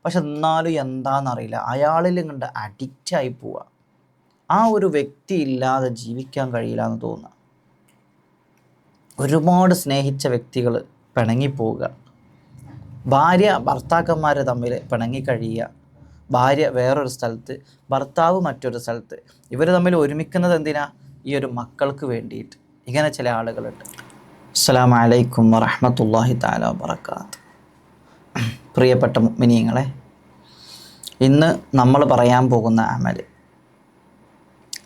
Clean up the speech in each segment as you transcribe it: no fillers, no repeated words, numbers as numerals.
പക്ഷെ എന്നാലും എന്താണെന്നറിയില്ല, അയാളിൽ കണ്ട് അഡിക്റ്റായി പോവുക. ആ ഒരു വ്യക്തി ഇല്ലാതെ ജീവിക്കാൻ കഴിയില്ല എന്ന് തോന്നുക. ഒരുപാട് സ്നേഹിച്ച വ്യക്തികൾ പിണങ്ങിപ്പോവുക, ഭാര്യ ഭർത്താക്കന്മാർ തമ്മിൽ പിണങ്ങിക്കഴിയുക, ഭാര്യ വേറൊരു സ്ഥലത്ത്, ഭർത്താവ് മറ്റൊരു സ്ഥലത്ത്, ഇവർ തമ്മിൽ ഒരുമിക്കുന്നത് എന്തിനാ? ഈ ഒരു മക്കൾക്ക് വേണ്ടിയിട്ട്. ഇങ്ങനെ ചില ആളുകളുണ്ട്. അസ്സലാമു അലൈക്കും വറഹ്മത്തുള്ളാഹി തആല വബറകാതുഹു. പ്രിയപ്പെട്ട മുഅ്മിനീങ്ങളെ, ഇന്ന് നമ്മൾ പറയാൻ പോകുന്ന അമൽ,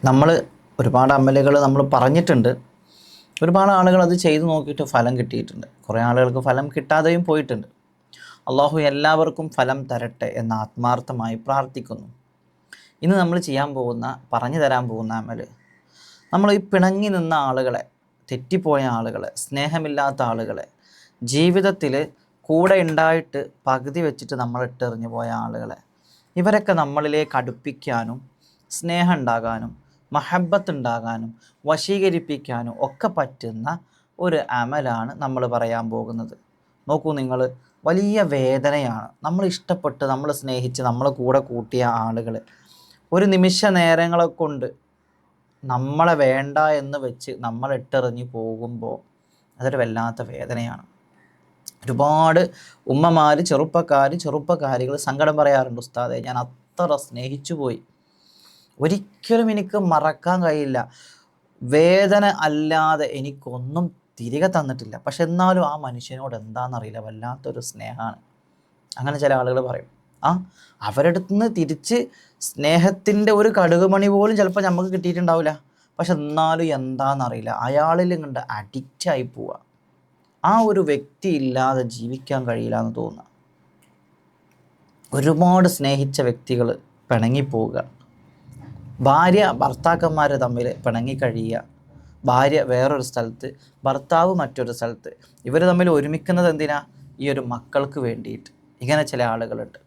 നമ്മൾ ഒരുപാട് അമലുകൾ നമ്മൾ പറഞ്ഞിട്ടുണ്ട്. ഒരുപാട് ആളുകൾ അത് ചെയ്തു നോക്കിയിട്ട് ഫലം കിട്ടിയിട്ടുണ്ട്. കുറേ ആളുകൾക്ക് ഫലം കിട്ടാതെയും പോയിട്ടുണ്ട്. അള്ളാഹു എല്ലാവർക്കും ഫലം തരട്ടെ എന്ന് ആത്മാർത്ഥമായി പ്രാർത്ഥിക്കുന്നു. ഇന്ന് നമ്മൾ പറഞ്ഞു തരാൻ പോകുന്ന അമൽ, നമ്മൾ ഈ പിണങ്ങി നിന്ന ആളുകളെ, തെറ്റിപ്പോയ ആളുകളെ, സ്നേഹമില്ലാത്ത ആളുകളെ, ജീവിതത്തിൽ കൂടെ ഉണ്ടായിട്ട് പകുതി വെച്ചിട്ട് നമ്മൾ ഇട്ടെറിഞ്ഞു പോയ ആളുകളെ, ഇവരൊക്കെ നമ്മളിലേക്ക് അടുപ്പിക്കാനും സ്നേഹം ഉണ്ടാകാനും മഹബത്ത് ഉണ്ടാകാനും വശീകരിപ്പിക്കാനും ഒക്കെ പറ്റുന്ന ഒരു അമലാണ് നമ്മൾ പറയാൻ പോകുന്നത്. നോക്കൂ നിങ്ങൾ, വലിയ വേദനയാണ്. നമ്മൾ ഇഷ്ടപ്പെട്ട്, നമ്മൾ സ്നേഹിച്ച്, നമ്മൾ കൂടെ കൂട്ടിയ ആളുകൾ ഒരു നിമിഷ നേരങ്ങളെ കൊണ്ട് നമ്മളെ വേണ്ട എന്ന് വെച്ച് നമ്മൾ ഇട്ടെറിഞ്ഞ് പോകുമ്പോൾ അതൊരു വല്ലാത്ത വേദനയാണ്. ഒരുപാട് ഉമ്മമാർ, ചെറുപ്പക്കാരികൾ സങ്കടം പറയാറുണ്ട്, ഉസ്താദേ ഞാൻ അത്ര സ്നേഹിച്ചു പോയി, ഒരിക്കലും എനിക്ക് മറക്കാൻ കഴിയില്ല, വേദന അല്ലാതെ എനിക്കൊന്നും തിരികെ തന്നിട്ടില്ല, പക്ഷെ എന്നാലും ആ മനുഷ്യനോട് എന്താണെന്നറിയില്ല, വല്ലാത്തൊരു സ്നേഹമാണ്. അങ്ങനെ ചില ആളുകൾ പറയും. അവരുടെ അടുത്ത് നിന്ന് തിരിച്ച് സ്നേഹത്തിൻ്റെ ഒരു കടുകുമണി പോലും ചിലപ്പോൾ നമുക്ക് കിട്ടിയിട്ടുണ്ടാവില്ല, പക്ഷെ എന്നാലും എന്താണെന്നറിയില്ല, അയാളിൽ കണ്ട് അഡിക്റ്റായി പോവുക. ആ ഒരു വ്യക്തി ഇല്ലാതെ ജീവിക്കാൻ കഴിയില്ല എന്ന് തോന്നുക. ഒരുപാട് സ്നേഹിച്ച വ്യക്തികൾ പിണങ്ങിപ്പോവുക, ഭാര്യ ഭർത്താക്കന്മാർ തമ്മിൽ പിണങ്ങിക്കഴിയുക, ഭാര്യ വേറൊരു സ്ഥലത്ത്, ഭർത്താവ് മറ്റൊരു സ്ഥലത്ത്, ഇവർ തമ്മിൽ ഒരുമിക്കുന്നത് എന്തിനാ? ഈ ഒരു മക്കൾക്ക് വേണ്ടിയിട്ട്. ഇങ്ങനെ ചില ആളുകളുണ്ട്.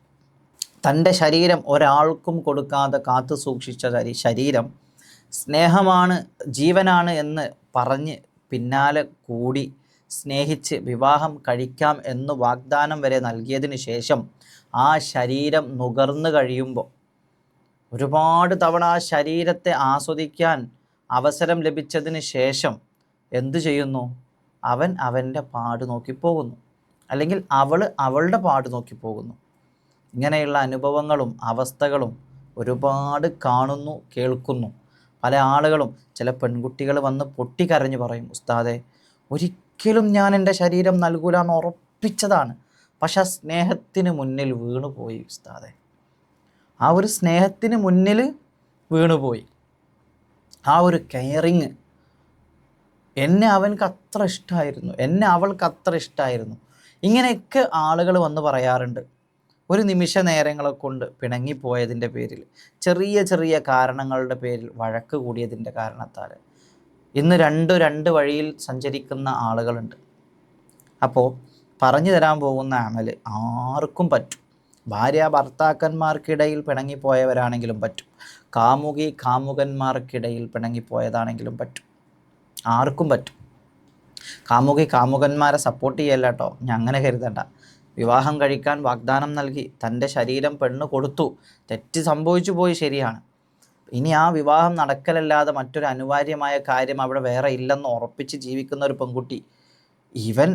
തൻ്റെ ശരീരം ഒരാൾക്കും കൊടുക്കാതെ കാത്തു സൂക്ഷിച്ച ശരീരം സ്നേഹമാണ്, ജീവനാണ് എന്ന് പറഞ്ഞ് പിന്നാലെ കൂടി സ്നേഹിച്ച് വിവാഹം കഴിക്കാം എന്ന് വാഗ്ദാനം വരെ നൽകിയതിന് ശേഷം ആ ശരീരം നുകർന്നു കഴിയുമ്പോൾ, ഒരുപാട് തവണ ആ ശരീരത്തെ ആസ്വദിക്കാൻ അവസരം ലഭിച്ചതിന് ശേഷം എന്തു ചെയ്യുന്നു? അവൻ്റെ പാട് നോക്കി പോകുന്നു, അല്ലെങ്കിൽ അവളുടെ പാട് നോക്കി പോകുന്നു. ഇങ്ങനെയുള്ള അനുഭവങ്ങളും അവസ്ഥകളും ഒരുപാട് കാണുന്നു, കേൾക്കുന്നു. പല ആളുകളും, ചില പെൺകുട്ടികൾ വന്ന് പൊട്ടിക്കരഞ്ഞ് പറയും, ഉസ്താദെ ഒരിക്കലും ഞാൻ എൻ്റെ ശരീരം നൽകൂല എന്ന് ഉറപ്പിച്ചതാണ്, പക്ഷെ ആ സ്നേഹത്തിന് മുന്നിൽ വീണുപോയി ഉസ്താദെ, ആ ഒരു സ്നേഹത്തിന് മുന്നിൽ വീണുപോയി. ആ ഒരു കെയറിങ്, എന്നെ അവൾക്ക് അത്ര ഇഷ്ടമായിരുന്നു, എന്നെ അവൾക്ക് അത്ര ഇഷ്ടമായിരുന്നു. ഇങ്ങനെയൊക്കെ ആളുകൾ വന്ന് പറയാറുണ്ട്. ഒരു നിമിഷ നേരങ്ങളെ കൊണ്ട് പിണങ്ങിപ്പോയതിൻ്റെ പേരിൽ, ചെറിയ ചെറിയ കാരണങ്ങളുടെ പേരിൽ വഴക്ക് കൂടിയതിൻ്റെ കാരണത്താൽ ഇന്ന് രണ്ട് വഴിയിൽ സഞ്ചരിക്കുന്ന ആളുകളുണ്ട്. അപ്പോൾ പറഞ്ഞു തരാൻ പോകുന്ന അമൽ ആർക്കും പറ്റും. ഭാര്യ ഭർത്താക്കന്മാർക്കിടയിൽ പിണങ്ങിപ്പോയവരാണെങ്കിലും പറ്റും, കാമുകന്മാർക്കിടയിൽ പിണങ്ങിപ്പോയതാണെങ്കിലും പറ്റും, ആർക്കും പറ്റും. കാമുകന്മാരെ സപ്പോർട്ട് ചെയ്യല്ല കേട്ടോ, ഞാൻ അങ്ങനെ കരുതണ്ട. വിവാഹം കഴിക്കാൻ വാഗ്ദാനം നൽകി തൻ്റെ ശരീരം പെണ്ണ് കൊടുത്തു, തെറ്റ് സംഭവിച്ചു പോയി, ശരിയാണ്. ഇനി ആ വിവാഹം നടക്കലല്ലാതെ മറ്റൊരു അനിവാര്യമായ കാര്യം അവിടെ വേറെ ഇല്ലെന്ന് ഉറപ്പിച്ച് ജീവിക്കുന്ന ഒരു പെൺകുട്ടി, ഇവൻ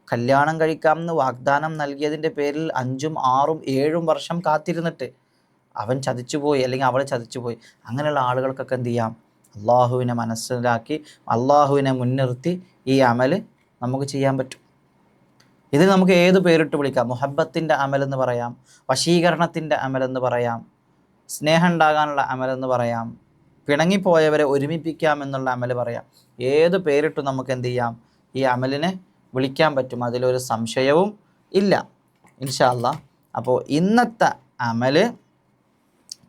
കല്യാണം കഴിക്കാമെന്ന് വാഗ്ദാനം നൽകിയതിൻ്റെ പേരിൽ 5, 6, 7 വർഷം കാത്തിരുന്നിട്ട് അവൻ ചതിച്ചുപോയി, അല്ലെങ്കിൽ അവൾ ചതിച്ചുപോയി. അങ്ങനെയുള്ള ആളുകൾക്കൊക്കെ എന്ത് ചെയ്യാം? അള്ളാഹുവിനെ മനസ്സിലാക്കി, അള്ളാഹുവിനെ മുൻനിർത്തി ഈ അമൽ നമുക്ക് ചെയ്യാൻ പറ്റും. ഇത് നമുക്ക് ഏത് പേരിട്ട് വിളിക്കാം. മുഹബത്തിൻ്റെ അമലെന്ന് പറയാം, വശീകരണത്തിൻ്റെ അമലെന്ന് പറയാം, സ്നേഹം ഉണ്ടാകാനുള്ള അമലെന്ന് പറയാം, പിണങ്ങിപ്പോയവരെ ഒരുമിപ്പിക്കാം അമൽ പറയാം. ഏത് പേരിട്ട് നമുക്ക് എന്ത് ചെയ്യാം? ഈ അമലിനെ വിളിക്കാൻ പറ്റും, അതിലൊരു സംശയവും ഇല്ല, ഇൻഷാ അല്ലാഹ്. അപ്പോൾ ഇന്നത്തെ അമൽ,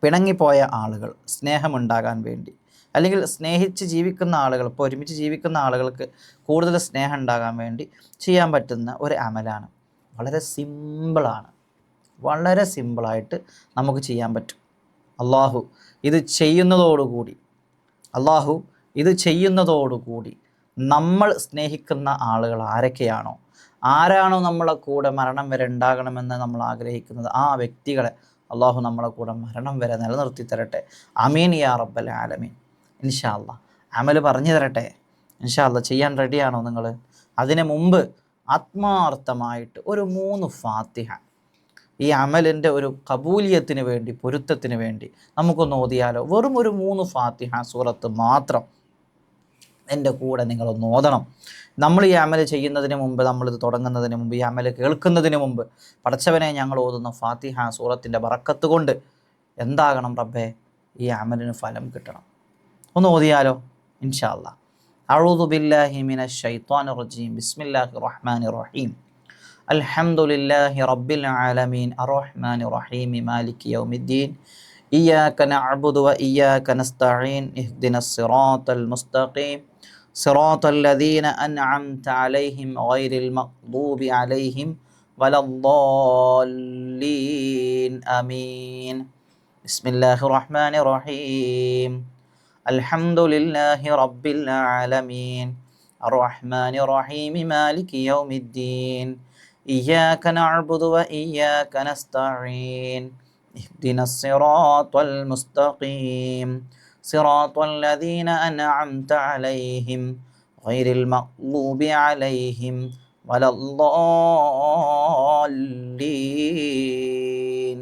പിണങ്ങിപ്പോയ ആളുകൾ സ്നേഹമുണ്ടാകാൻ വേണ്ടി, അല്ലെങ്കിൽ സ്നേഹിച്ച് ജീവിക്കുന്ന ആളുകൾ, ഇപ്പോൾ ഒരുമിച്ച് ജീവിക്കുന്ന ആളുകൾക്ക് കൂടുതൽ സ്നേഹം ഉണ്ടാകാൻ വേണ്ടി ചെയ്യാൻ പറ്റുന്ന ഒരു അമലാണ്. വളരെ സിമ്പിളാണ്, വളരെ സിമ്പിളായിട്ട് നമുക്ക് ചെയ്യാൻ പറ്റും. അള്ളാഹു ഇത് ചെയ്യുന്നതോടുകൂടി നമ്മൾ സ്നേഹിക്കുന്ന ആളുകൾ ആരൊക്കെയാണോ ആരാണോ നമ്മളെ കൂടെ മരണം വരെ ഉണ്ടാകണമെന്ന് നമ്മൾ ആഗ്രഹിക്കുന്നത് ആ വ്യക്തികളെ അള്ളാഹു നമ്മളെ കൂടെ മരണം വരെ നിലനിർത്തി തരട്ടെ. അമീൻ യാ റബ്ബൽ ആലമീൻ. ഇൻഷാ അല്ലാഹ് അമൽ പറഞ്ഞു തരട്ടെ. ഇൻഷാ അല്ലാഹ് ചെയ്യാൻ റെഡിയാണോ നിങ്ങൾ? അതിനു മുമ്പ് ആത്മാർത്ഥമായിട്ട് ഒരു 3 ഫാത്തിഹ ഈ അമലിൻ്റെ ഒരു കബൂലിയത്തിന് വേണ്ടി, പൊരുത്തത്തിന് വേണ്ടി നമുക്കൊന്ന് ഓതിയാലോ? വെറും ഒരു 3 ഫാത്തിഹ സൂറത്ത് മാത്രം എൻ്റെ കൂടെ നിങ്ങളൊന്ന് ഓതണം. നമ്മൾ ഈ അമൽ ചെയ്യുന്നതിന് മുമ്പ്, നമ്മളിത് തുടങ്ങുന്നതിന് മുമ്പ്, ഈ അമൽ കേൾക്കുന്നതിന് മുമ്പ് പടച്ചവനെ ഞങ്ങൾ ഓതുന്ന ഫാത്തിഹ സൂറത്തിൻ്റെ ബറക്കത്ത് കൊണ്ട് എന്താകണം റബ്ബേ? ഈ അമലിന് ഫലം കിട്ടണം. ഒന്ന് ഓതിയാലോ? ഇൻഷാ അല്ലാഹ്. അഊദു ബില്ലാഹി മിനശ് ശൈത്വാനിർ റജീം. ബിസ്മില്ലാഹിർ റഹ്മാനിർ റഹീം. അൽഹംദുലില്ലാഹി റബ്ബിൽ ആലമീൻ അർറഹ്മാനിർ റഹീം മാലികി യൗമിദ്ദീൻ ഇയ്യാക നഅ്ബുദു വ ഇയ്യാക നസ്തഈൻ ഇഹ്ദിനസ് സിറാത്തൽ മുസ്തഖീം സിറാത്തൽ ലദീന അൻഅംത അലൈഹിം ഗൈറിൽ മഗ്ദൂബി അലൈഹിം വലദ്ദാല്ലീൻ. ആമീൻ. ബിസ്മില്ലാഹിർ റഹ്മാനിർ റഹീം. അൽഹംദുലില്ലാഹി റബ്ബിൽ ആലമീൻ അർറഹ്മാനിർ റഹീം മാലികി യൗമിദ്ദീൻ ഇയ്യാക നഅ്ബുദു വ ഇയ്യാക നസ്തഈൻ ഇഹ്ദിനസ് സിറാത്തൽ മുസ്തഖീം സിറാത്തൽ ലദീന അൻഅംത അലൈഹിം ഗൈറിൽ മഗ്ദൂബി അലൈഹിം വലദ്ദാല്ലീൻ.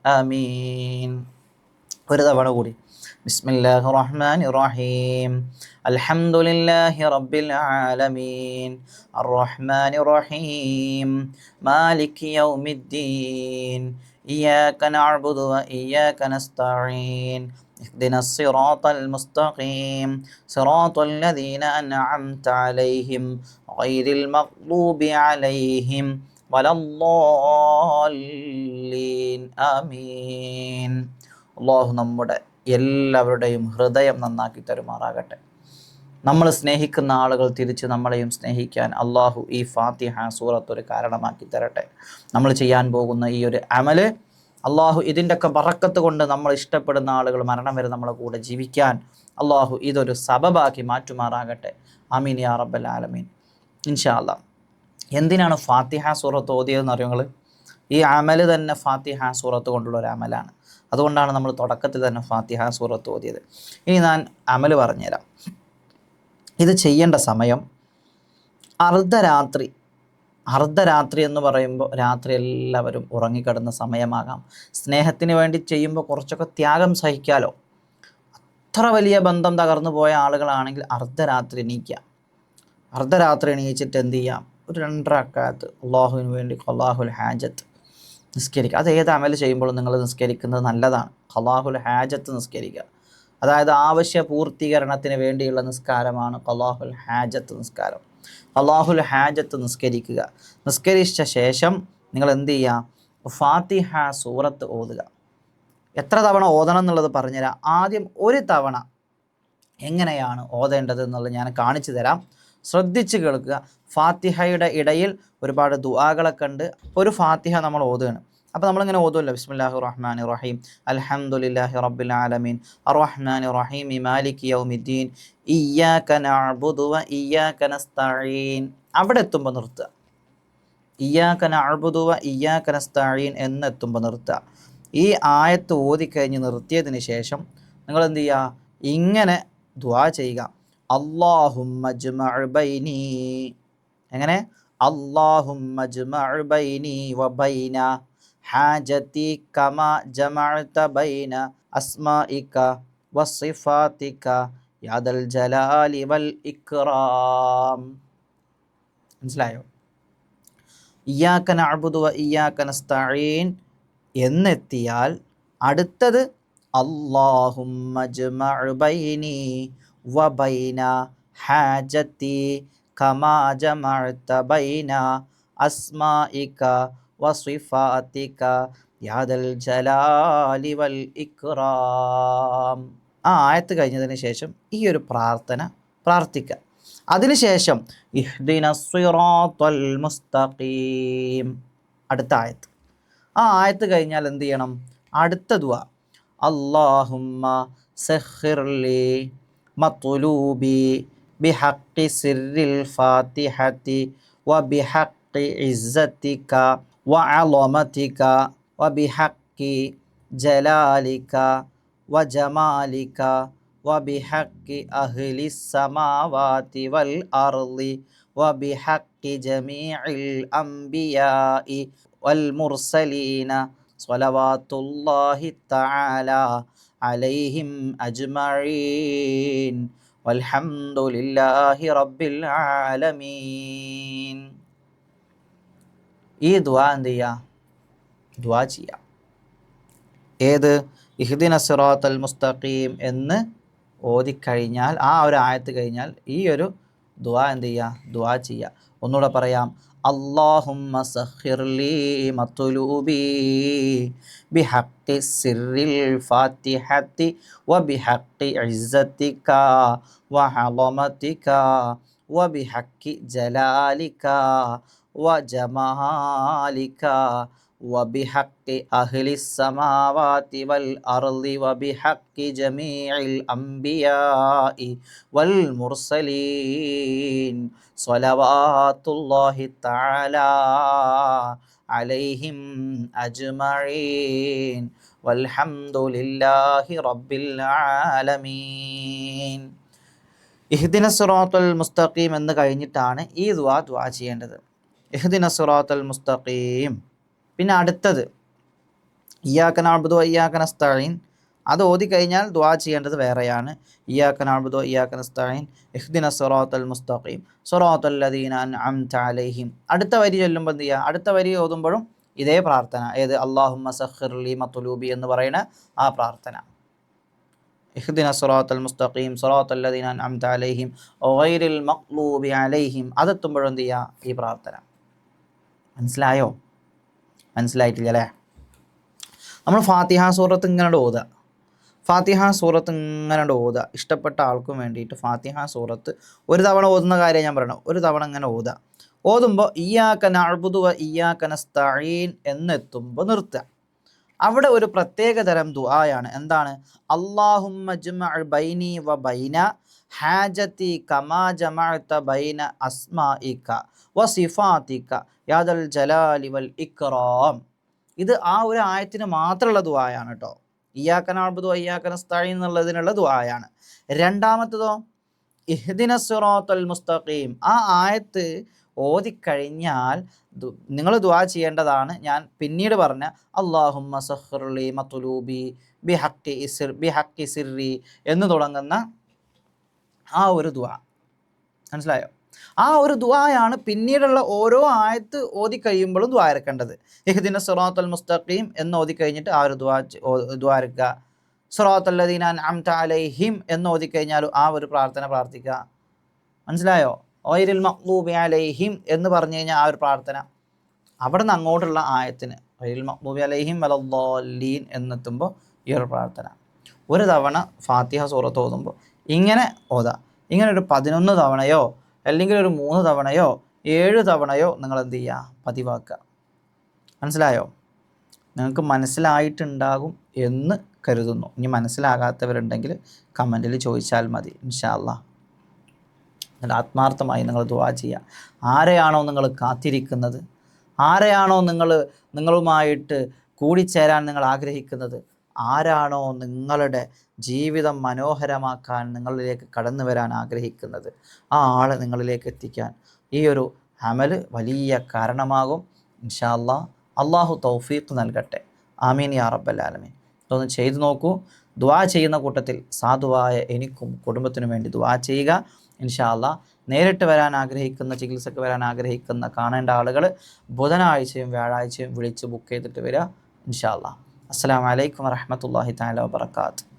ആമീൻ. ഒരു തവണ കൂടി. ബിസ്മില്ലാഹിർ റഹ്മാനിർ റഹീം. അൽഹംദുലില്ലാഹി റബ്ബിൽ ആലമീൻ അർറഹ്മാനിർ റഹീം മാലികി യൗമിദ്ദീൻ ഇയ്യാക നഅ്ബുദു വ ഇയ്യാക നസ്തഈൻ ഇഹ്ദിനസ് സിറാത്തൽ മുസ്തഖീം സിറാത്തൽ ലദീന അൻഅംത അലൈഹിം ഗൈറിൽ മഗ്ദൂബി അലൈഹിം വലദ്ദാല്ലീൻ. ആമീൻ. അല്ലാഹു നമ്മുടെ എല്ലാവരുടെയും ഹൃദയം നന്നാക്കി തരുമാറാകട്ടെ. നമ്മൾ സ്നേഹിക്കുന്ന ആളുകൾ തിരിച്ച് നമ്മളെയും സ്നേഹിക്കാൻ അള്ളാഹു ഈ ഫാത്തിഹ സൂറത്ത് ഒരു കാരണമാക്കി തരട്ടെ. നമ്മൾ ചെയ്യാൻ പോകുന്ന ഈ ഒരു അമല് അള്ളാഹു ഇതിൻ്റെയൊക്കെ ബറക്കത്ത് കൊണ്ട് നമ്മൾ ഇഷ്ടപ്പെടുന്ന ആളുകൾ മരണം വരെ നമ്മളെ കൂടെ ജീവിക്കാൻ അള്ളാഹു ഇതൊരു സബബാക്കി മാറ്റുമാറാകട്ടെ. ആമീൻ യാ റബ്ബൽ ആലമീൻ. ഇൻഷാ അല്ലാഹ്. എന്തിനാണ് ഫാത്തിഹ സൂറത്ത് ഓതിയതെന്ന് അറിയോ നിങ്ങൾ? ഈ അമല് തന്നെ ഫാത്തിഹ സൂറത്ത് കൊണ്ടുള്ള ഒരു അമലാണ്. അതുകൊണ്ടാണ് നമ്മൾ തുടക്കത്തിൽ തന്നെ ഫാത്തിഹ സൂറത്ത് ഓതിയത്. ഇനി ഞാൻ അമല് പറഞ്ഞുതരാം. ഇത് ചെയ്യേണ്ട സമയം അർദ്ധരാത്രി. അർദ്ധരാത്രി എന്ന് പറയുമ്പോൾ രാത്രി എല്ലാവരും ഉറങ്ങിക്കിടന്ന സമയമാകാം. സ്നേഹത്തിന് വേണ്ടി ചെയ്യുമ്പോൾ കുറച്ചൊക്കെ ത്യാഗം സഹിക്കാലോ. അത്ര വലിയ ബന്ധം തകർന്നു പോയ ആളുകളാണെങ്കിൽ അർദ്ധരാത്രി എണീക്കുക. അർദ്ധരാത്രി എണീച്ചിട്ട് എന്ത് ചെയ്യാം? ഒരു 2 റക്അത്ത് അള്ളാഹുവിന് വേണ്ടി ഖലാഹുൽ ഹാജത്ത് നിസ്കരിക്കുക. അത് ഏത് അമൽ ചെയ്യുമ്പോഴും നിങ്ങൾ നിസ്കരിക്കുന്നത് നല്ലതാണ്. ഖലാഹുൽ ഹാജത്ത് നിസ്കരിക്കുക. അതായത് ആവശ്യ പൂർത്തീകരണത്തിന് വേണ്ടിയുള്ള നിസ്കാരമാണ് ഖലാഹുൽ ഹാജത്ത് നിസ്കാരം. ഖലാഹുൽ ഹാജത്ത് നിസ്കരിക്കുക. നിസ്കരിച്ച ശേഷം നിങ്ങൾ എന്ത് ചെയ്യുക? ഫാത്തിഹ സൂറത്ത് ഓതുക. എത്ര തവണ ഓതണം എന്നുള്ളത് പറഞ്ഞുതരാം. ആദ്യം ഒരു തവണ എങ്ങനെയാണ് ഓതേണ്ടത് എന്നുള്ളത് ഞാൻ കാണിച്ചു തരാം. ശ്രദ്ധിച്ച് കേൾക്കുക. ഫാത്തിഹയുടെ ഇടയിൽ ഒരുപാട് ദുആകളൊക്കെ ഉണ്ട്. ഒരു ഫാത്തിഹ നമ്മൾ ഓതുകയാണ്. അപ്പോൾ നമ്മളിങ്ങനെ ഓതുമല്ലോ, ബിസ്മില്ലാഹിർ റഹ്മാനിർ റഹീം അൽഹംദുലില്ലാഹി റബ്ബിൽ ആലമീൻ അർറഹ്മാനിർ റഹീം മാലികി യൗമിദ്ദീൻ ഇയ്യാക നഅ്ബുദു വ ഇയ്യാക നസ്തഈൻ. അവിടെ എത്തുമ്പോൾ നിർത്തുക. ഇയ്യാക നഅ്ബുദു വ ഇയ്യാക നസ്തഈൻ എന്നെത്തുമ്പോൾ നിർത്തുക. ഈ ആയത്ത് ഓതിക്കഴിഞ്ഞ് നിർത്തിയതിന് ശേഷം നിങ്ങൾ എന്ത് ചെയ്യുക? ഇങ്ങനെ ദുആ ചെയ്യുക. അല്ലാഹുമ്മ ജ്മഅ് ബൈനി. എങ്ങനെ? അല്ലാഹുമ്മ ജ്മഅ് ബൈനി വ ബൈന ഹാജതി കമാ ജമഅത ബൈന അസ്മാഇക വസിഫാതിക യാ ദൽ ജലാലി വൽ ഇക്റാം. മനസ്സിലായോ? ഇയ്യാക നഅ്ബുദു വ ഇയ്യാക നസ്തഈൻ എന്നെത്തിയാൽ അടുത്തത് അല്ലാഹുമ്മ ജ്മഅ് ബൈനി വ ബൈന ഹാജതി കമാ ജമഅത ബൈന അസ്മാഇക വസിഫാതിക യാ ദൽ ജലാലി വൽ ഇക്റാം. ആ ആയത്ത് കഴിഞ്ഞതിന് ശേഷം ഈ ഒരു പ്രാർത്ഥന പ്രാർത്ഥിക്കുക. അതിനുശേഷം ഇഹ്ദിനസ് സിറാത്തൽ മുസ്തഖീം. അടുത്ത ആയത്ത്. ആ ആയത്ത് കഴിഞ്ഞാൽ എന്ത് ചെയ്യണം? അടുത്ത ദുആ അല്ലാഹുമ്മ സഖിർലി മത്ലൂബി ബിഹഖി സിറിൽ ഫാത്തിഹത്തി വ ബിഹഖി വബിഹഖി ഇസ്സതിക വഅളമതിക വബിഹഖി ജലാലിക വജമാലിക വബിഹഖി അഹ്ലിസ് സമാവാതി വൽ അർളി വബിഹഖി ജമീഇൽ അംബിയാഇ വൽ മുർസലീന സ്വലവാത്തുല്ലാഹി തആല അലൈഹിം അജ്മഈൻ വൽഹംദുലില്ലാഹി റബ്ബിൽ ആലമീൻ. ഈ ദുആ എന്ത് ചെയ്യുക? ദുആ ചെയ്യുക. ഏത്? ഇഹ്ദിന സിറാത്തൽ മുസ്തഖീം എന്ന് ഓതിക്കഴിഞ്ഞാൽ, ആ ഒരു ആയത്ത് കഴിഞ്ഞാൽ ഈ ഒരു ദുആ എന്ത് ചെയ്യുക? ദുആ ചെയ്യുക. ഒന്നുകൂടെ പറയാം. അല്ലാഹുമ്മ സഖിർലി മത്ലൂബി ബിഹഖി സിർറിൽ ഫാത്തിഹത്തി വബിഹഖി ഇസ്സതിക വഅളമതിക വബിഹഖി ജലാലിക വജമാലിക വബിഹഖി അഹ്ലിസ് സമാവാതി വൽ അർളി വബിഹഖി ജമീഇൽ അംബിയാഇ വൽ മുർസലീൻ സ്വലവാത്തുല്ലാഹി തആല അലൈഹിം അജ്മഈൻ വൽഹംദുലില്ലാഹി റബ്ബിൽ ആലമീൻ. ഇഹ്ദിന സിറാത്തൽ മുസ്തഖീം എന്ന് കഴിഞ്ഞിട്ടാണ് ഈ ദുആ ചെയ്യേണ്ടത്. ഇഹ്ദിന സിറാത്തൽ മുസ്തഖീം. പിന്നെ അടുത്തത് ഇയ്യാക നഅ്ബുദു വ ഇയ്യാക നസ്തഈൻ. അത് ഓതിക്കഴിഞ്ഞാൽ ദുആ ചെയ്യേണ്ടത് വേറെയാണ്. ഇയ്യാക നഅ്ബുദു വ ഇയ്യാക നസ്തഈൻ ഇഹ്ദിന സിറാത്തൽ മുസ്തഖീം സിറാത്തൽ ലദീന അൻഅംത അലൈഹിം. അടുത്ത വരി ചൊല്ലുമ്പോൾ എന്ത് ചെയ്യുക? അടുത്ത വരി ഓതുമ്പോഴും ഇതേ പ്രാർത്ഥന. ഏത്? അല്ലാഹുമ്മ സഖിർലി മത്ലൂബി എന്ന് പറയുന്ന ആ പ്രാർത്ഥന. ഇഹ്ദിന സിറാത്തൽ മുസ്തഖീം സിറാത്തൽ ലദീന അൻഅംത അലൈഹിം ഗൈറിൽ മഗ്ലൂബി അലൈഹിം. അതെത്തുമ്പോഴും എന്ത് ചെയ്യുക? ഈ പ്രാർത്ഥന. മനസ്സിലായോ? മനസ്സിലായിട്ടില്ല അല്ലേ? നമ്മൾ ഫാത്തിഹ സൂറത്ത് ഇങ്ങനെ ഓതുക. ഫാത്തിഹ സൂറത്ത് ഇങ്ങനെ ഓതുക. ഇഷ്ടപ്പെട്ട ആൾക്കും വേണ്ടിയിട്ട് ഫാത്തിഹ സൂറത്ത് ഒരു തവണ ഓതുന്ന കാര്യം ഞാൻ പറയണം. ഒരു തവണ ഇങ്ങനെ ഓതുക. ഓതുമ്പോൾ ഇയ്യാക നഅ്ബുദു വ ഇയ്യാക നസ്തഈൻ എന്നെത്തുമ്പോൾ നിർത്തുക. അവിടെ ഒരു പ്രത്യേക തരം ദുആയാണ്. എന്താണ്? അല്ലാഹുമ്മ ജ്മഅ ബൈനി വ ബൈന ഹാജതി കമാ ജമഅത ബൈന അസ്മാഇക വ സിഫാതിക യാ ദൽ ജലാലി വൽ ഇക്റാം. ഇത് ആ ഒരു ആയത്തിന് മാത്രമുള്ള ദുആയാണ് കേട്ടോ. ഇയ്യാക നഅ്ബുദു വ ഇയ്യാക നസ്തഈൻ എന്നുള്ളതിനുള്ള ദുആയാണ്. രണ്ടാമത്തതോ ഇഹ്ദിന സിറാത്തൽ മുസ്തഖീം. ആ ആയത്ത് ഓതിക്കഴിഞ്ഞാൽ നിങ്ങൾ ദുആ ചെയ്യേണ്ടതാണ് ഞാൻ പിന്നീട് പറഞ്ഞ അല്ലാഹുമ്മ സഖിർലി മത്ലൂബി ബിഹഖി സിർരി എന്ന് തുടങ്ങുന്ന ആ ഒരു ദുആ. മനസ്സിലായോ? ആ ഒരു ദുആയാണ് പിന്നീടുള്ള ഓരോ ആയത്ത് ഓതിക്കഴിയുമ്പോഴും ദുആ ഇറക്കേണ്ടത്. ഇഹ്ദിന സിറാത്തൽ മുസ്തഖീം എന്ന് ഓതിക്കഴിഞ്ഞിട്ട് ആ ഒരു ദുആ ഇറക്കുക. സിറാത്തൽ ലദീന അൻഅംത അലൈഹിം എന്ന് ഓതിക്കഴിഞ്ഞാലും ആ ഒരു പ്രാർത്ഥന പ്രാർത്ഥിക്കുക. മനസ്സിലായോ? ഗൈറിൽ മഗ്ലൂബി അലൈഹിം എന്ന് പറഞ്ഞു കഴിഞ്ഞാൽ ആ ഒരു പ്രാർത്ഥന. അവിടെ നിന്ന് അങ്ങോട്ടുള്ള ആയത്തിന് ഗൈറിൽ മഗ്ലൂബി അലൈഹിം വലദ്ദാലീൻ എന്നെത്തുമ്പോൾ ഈ ഒരു പ്രാർത്ഥന. ഒരു തവണ ഫാത്തിഹ സൂറത്ത് ഓതുമ്പോൾ ഇങ്ങനെ ഓതാ. ഇങ്ങനെ ഒരു 11 തവണയോ അല്ലെങ്കിൽ ഒരു 3 തവണയോ 7 തവണയോ നിങ്ങൾ എന്ത് ചെയ്യുക? പതിവാക്കുക. മനസ്സിലായോ? നിങ്ങൾക്ക് മനസ്സിലായിട്ടുണ്ടാകും എന്ന് കരുതുന്നു. ഇനി മനസ്സിലാകാത്തവരുണ്ടെങ്കിൽ കമൻറ്റിൽ ചോദിച്ചാൽ മതി. ഇൻഷാ അല്ലാഹ്. നിങ്ങൾ ആത്മാർത്ഥമായി നിങ്ങൾ ദുആ ചെയ്യുക. ആരെയാണോ നിങ്ങൾ കാത്തിരിക്കുന്നത്, ആരെയാണോ നിങ്ങളുമായിട്ട് കൂടിച്ചേരാൻ നിങ്ങൾ ആഗ്രഹിക്കുന്നത്, ആരാണോ നിങ്ങളുടെ ജീവിതം മനോഹരമാക്കാൻ നിങ്ങളിലേക്ക് കടന്നു വരാൻ ആഗ്രഹിക്കുന്നത്, ആ ആളെ നിങ്ങളിലേക്ക് എത്തിക്കാൻ ഈ ഒരു അമൽ വലിയ കാരണമാകും. ഇൻഷാ അല്ലാഹ്. അള്ളാഹു തൗഫീഖ് നൽകട്ടെ. ആമീൻ യാ റബ്ബൽ ആലമീൻ. ഇതൊന്ന് ചെയ്തു നോക്കൂ. ദുആ ചെയ്യുന്ന കൂട്ടത്തിൽ സാധുവായ എനിക്കും കുടുംബത്തിനും വേണ്ടി ദുആ ചെയ്യുക. ഇൻഷാ അല്ലാഹ്. നേരിട്ട് വരാൻ ആഗ്രഹിക്കുന്ന, ചികിത്സക്ക് വരാൻ ആഗ്രഹിക്കുന്ന, കാണേണ്ട ആളുകൾ ബുധനാഴ്ചയും വ്യാഴാഴ്ചയും വിളിച്ച് ബുക്ക് ചെയ്തിട്ട് വരിക. ഇൻഷാ അല്ലാഹ്. അസ്സലാമു അലൈക്കും വറഹ്മത്തുള്ളാഹി തആല വബറകാതുഹു.